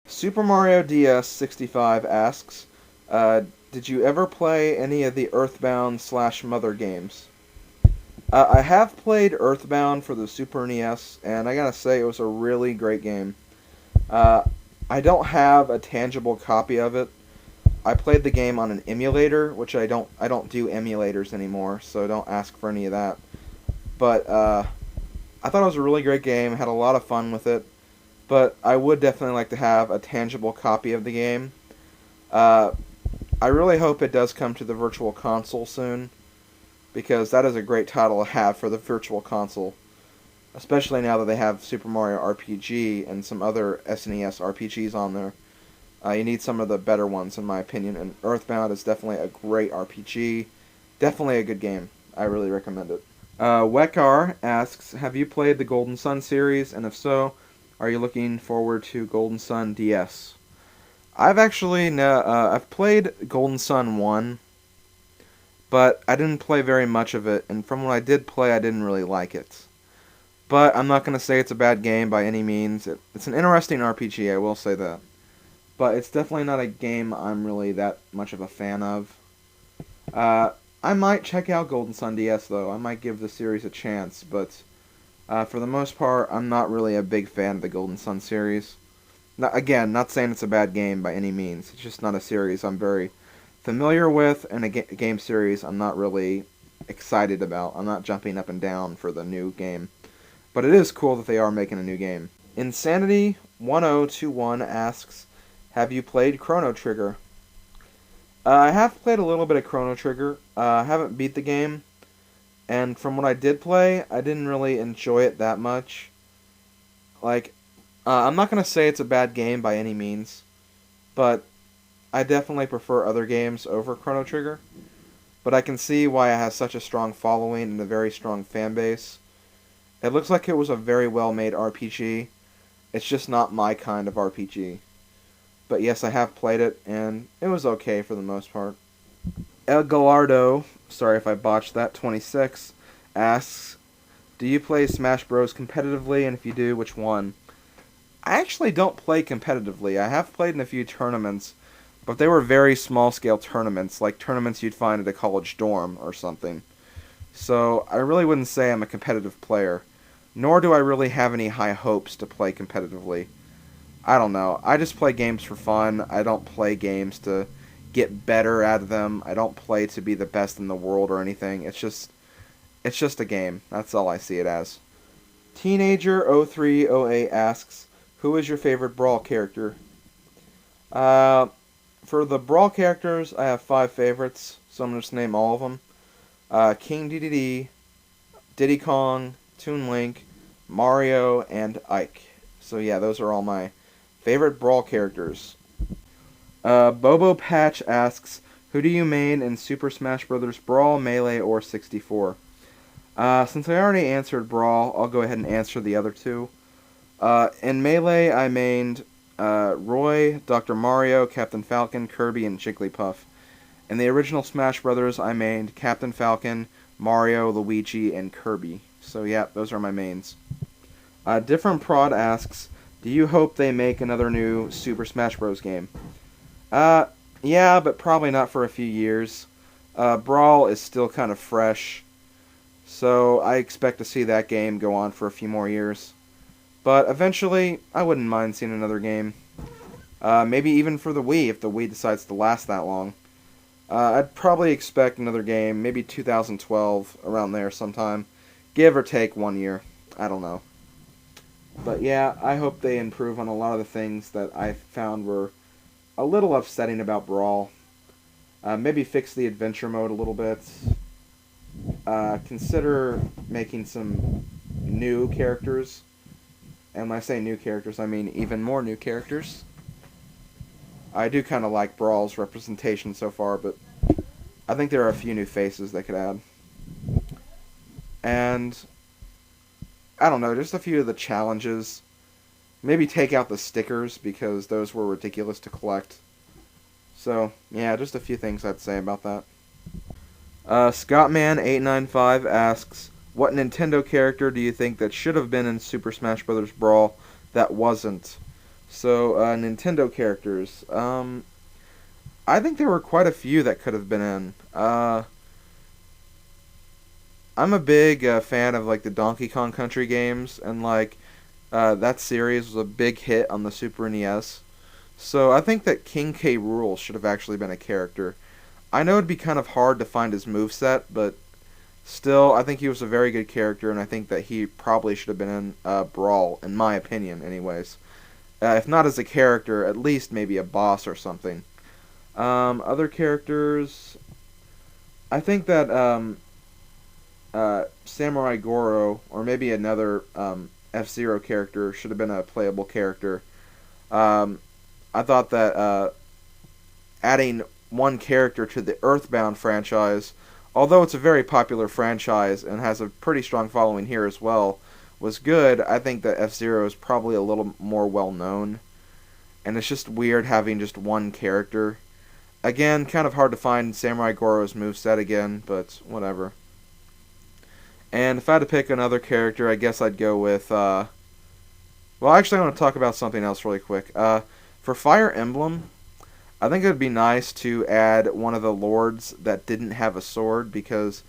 Super Mario DS 65 asks, did you ever play any of the Earthbound slash Mother games? I have played Earthbound for the Super NES, and I gotta say it was a really great game. Uh, I don't have a tangible copy of it. I played the game on an emulator, which I don't do emulators anymore, so don't ask for any of that. But I thought it was a really great game. Had a lot of fun with it. But I would definitely like to have a tangible copy of the game. Uh, I really hope it does come to the Virtual Console soon, because that is a great title to have for the Virtual Console, especially now that they have Super Mario RPG and some other SNES RPGs on there. You need some of the better ones, in my opinion, and Earthbound is definitely a great RPG. Definitely a good game. I really recommend it. Wekar asks, have you played the Golden Sun series, and if so, are you looking forward to Golden Sun DS? I've actually I've played Golden Sun 1, but I didn't play very much of it, and from what I did play, I didn't really like it. But I'm not going to say it's a bad game by any means. It's an interesting RPG, I will say that. But it's definitely not a game I'm really that much of a fan of. I might check out Golden Sun DS, though. I might give the series a chance, but for the most part, I'm not really a big fan of the Golden Sun series. Again, not saying it's a bad game by any means. It's just not a series I'm very familiar with, and a game series I'm not really excited about. I'm not jumping up and down for the new game. But it is cool that they are making a new game. Insanity1021 asks, have you played Chrono Trigger? I have played a little bit of Chrono Trigger. I haven't beat the game. And from what I did play, I didn't really enjoy it that much. I'm not going to say it's a bad game by any means, but I definitely prefer other games over Chrono Trigger. But I can see why it has such a strong following and a very strong fan base. It looks like it was a very well-made RPG. It's just not my kind of RPG. But yes, I have played it, and it was okay for the most part. El Gallardo, sorry if I botched that, 26, asks, do you play Smash Bros. Competitively, and if you do, which one? I actually don't play competitively. I have played in a few tournaments, but they were very small-scale tournaments, like tournaments you'd find at a college dorm or something. So I really wouldn't say I'm a competitive player, nor do I really have any high hopes to play competitively. I don't know. I just play games for fun. I don't play games to get better at them. I don't play to be the best in the world or anything. It's just a game. That's all I see it as. Teenager0308 asks, who is your favorite Brawl character? For the Brawl characters, I have 5 favorites, so I'm going to just name all of them. King Dedede, Diddy Kong, Toon Link, Mario, and Ike. So yeah, those are all my favorite Brawl characters. Bobo Patch asks, who do you main in Super Smash Bros. Brawl, Melee, or 64? Since I already answered Brawl, I'll go ahead and answer the other two. In Melee, I mained Roy, Dr. Mario, Captain Falcon, Kirby, and Jigglypuff. In the original Smash Bros., I mained Captain Falcon, Mario, Luigi, and Kirby. So yeah, those are my mains. Different Prod asks, do you hope they make another new Super Smash Bros. Game? Yeah, but probably not for a few years. Brawl is still kind of fresh, so I expect to see that game go on for a few more years. But eventually, I wouldn't mind seeing another game. Maybe even for the Wii, if the Wii decides to last that long. I'd probably expect another game, maybe 2012, around there sometime. Give or take 1 year. I don't know. But yeah, I hope they improve on a lot of the things that I found were a little upsetting about Brawl. Maybe fix the adventure mode a little bit. Consider making some new characters. And when I say new characters, I mean even more new characters. I do kind of like Brawl's representation so far, but I think there are a few new faces they could add. And I don't know, just a few of the challenges. Maybe take out the stickers, because those were ridiculous to collect. So, yeah, just a few things I'd say about that. Scottman895 asks, what Nintendo character do you think that should have been in Super Smash Bros. Brawl that wasn't? So, Nintendo characters. I think there were quite a few that could have been in. I'm a big fan of like the Donkey Kong Country games, and like that series was a big hit on the Super NES. So I think that King K. Rool should have actually been a character. I know it'd be kind of hard to find his moveset, but still, I think he was a very good character, and I think that he probably should have been in Brawl, in my opinion, anyways. If not as a character, at least maybe a boss or something. Other characters, I think that Samurai Goro, or maybe another F-Zero character, should have been a playable character. Um, I thought that adding one character to the Earthbound franchise, although it's a very popular franchise and has a pretty strong following here as well, was good. I think that F-Zero is probably a little more well known, and it's just weird having just one character. Again, kind of hard to find Samurai Goro's moveset again, but whatever. And if I had to pick another character, I guess I'd go with, well, actually I want to talk about something else really quick. For Fire Emblem, I think it would be nice to add one of the lords that didn't have a sword, because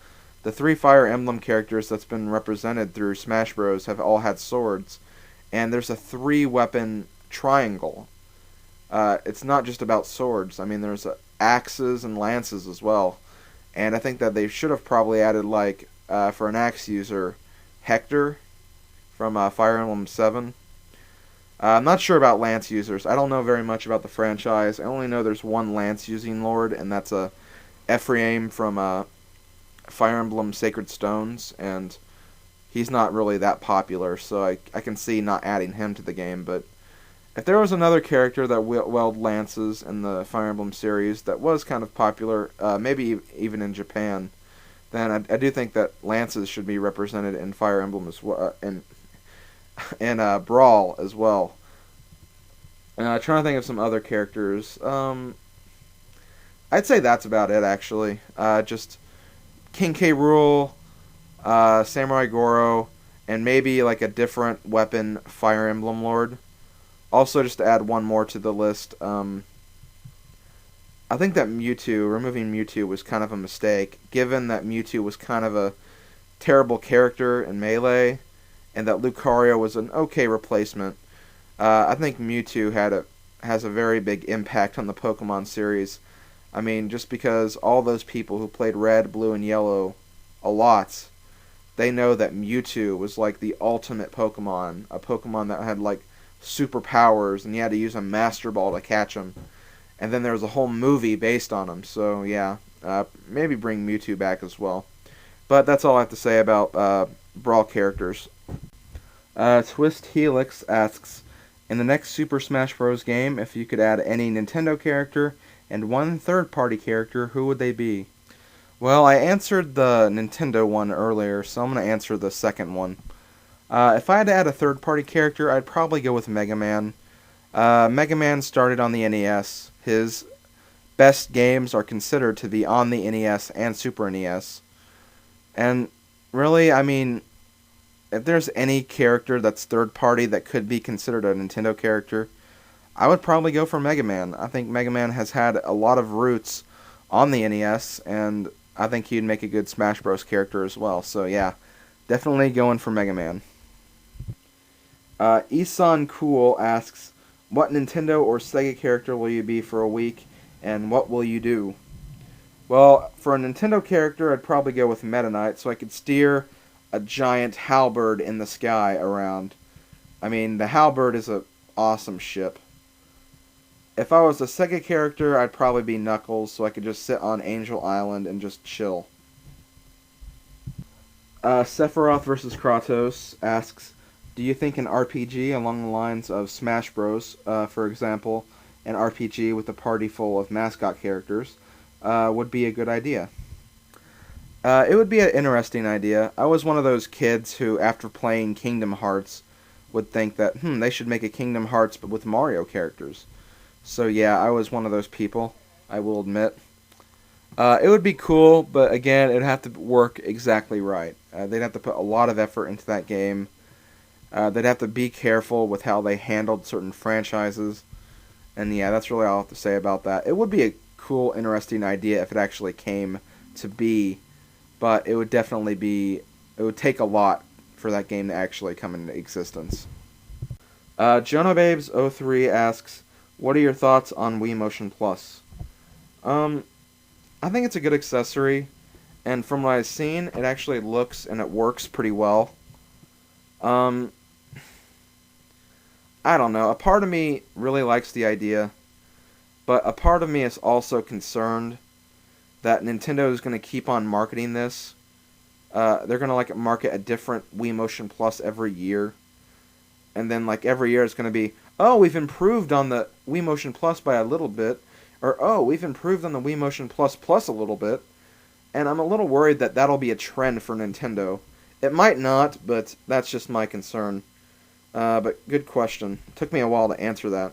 the three Fire Emblem characters that's been represented through Smash Bros. Have all had swords, and there's a three-weapon triangle. It's not just about swords. I mean, there's axes and lances as well. And I think that they should have probably added, like, for an axe user, Hector from Fire Emblem 7. I'm not sure about lance users. I don't know very much about the franchise. I only know there's one lance using lord, and that's Ephraim from Fire Emblem Sacred Stones, and he's not really that popular, so I can see not adding him to the game. But if there was another character that wielded lances in the Fire Emblem series that was kind of popular, maybe even in Japan, then I do think that lances should be represented in Fire Emblem as well, and Brawl as well. Trying to think of some other characters. I'd say that's about it, actually. Just King K. Rool, Samurai Goro, and maybe like a different weapon Fire Emblem Lord. Also, just to add one more to the list, I think that removing Mewtwo was kind of a mistake, given that Mewtwo was kind of a terrible character in Melee, and that Lucario was an okay replacement. I think Mewtwo has a very big impact on the Pokemon series. I mean, just because all those people who played Red, Blue, and Yellow a lot, they know that Mewtwo was like the ultimate Pokemon, a Pokemon that had like superpowers, and you had to use a Master Ball to catch him. And then there was a whole movie based on him, so yeah, maybe bring Mewtwo back as well. But that's all I have to say about Brawl characters. Twist Helix asks, in the next Super Smash Bros. Game, if you could add any Nintendo character and one third-party character, who would they be? Well, I answered the Nintendo one earlier, so I'm going to answer the second one. If I had to add a third-party character, I'd probably go with Mega Man. Mega Man started on the NES. His best games are considered to be on the NES and Super NES. And really, I mean, if there's any character that's third party that could be considered a Nintendo character, I would probably go for Mega Man. I think Mega Man has had a lot of roots on the NES, and I think he'd make a good Smash Bros. Character as well. So yeah, definitely going for Mega Man. Isan Cool asks, what Nintendo or Sega character will you be for a week, and what will you do? Well, for a Nintendo character, I'd probably go with Meta Knight, so I could steer a giant halberd in the sky around. I mean, the halberd is an awesome ship. If I was a Sega character, I'd probably be Knuckles, so I could just sit on Angel Island and just chill. Sephiroth vs. Kratos asks, do you think an RPG along the lines of Smash Bros., for example, an RPG with a party full of mascot characters, would be a good idea? It would be an interesting idea. I was one of those kids who, after playing Kingdom Hearts, would think that, they should make a Kingdom Hearts but with Mario characters. So yeah, I was one of those people, I will admit. It would be cool, but again, it would have to work exactly right. They'd have to put a lot of effort into that game. They'd have to be careful with how they handled certain franchises. And yeah, that's really all I have to say about that. It would be a cool, interesting idea if it actually came to be, but it would definitely be, it would take a lot for that game to actually come into existence. JonoBabes03 asks, what are your thoughts on Wii Motion Plus? I think it's a good accessory, and from what I've seen, it actually looks and it works pretty well. I don't know. A part of me really likes the idea, but a part of me is also concerned that Nintendo is going to keep on marketing this. They're going to market a different Wii Motion Plus every year. And then every year it's going to be, oh, we've improved on the Wii Motion Plus by a little bit. Or, oh, we've improved on the Wii Motion Plus a little bit. And I'm a little worried that that'll be a trend for Nintendo. It might not, but that's just my concern. But good question. Took me a while to answer that.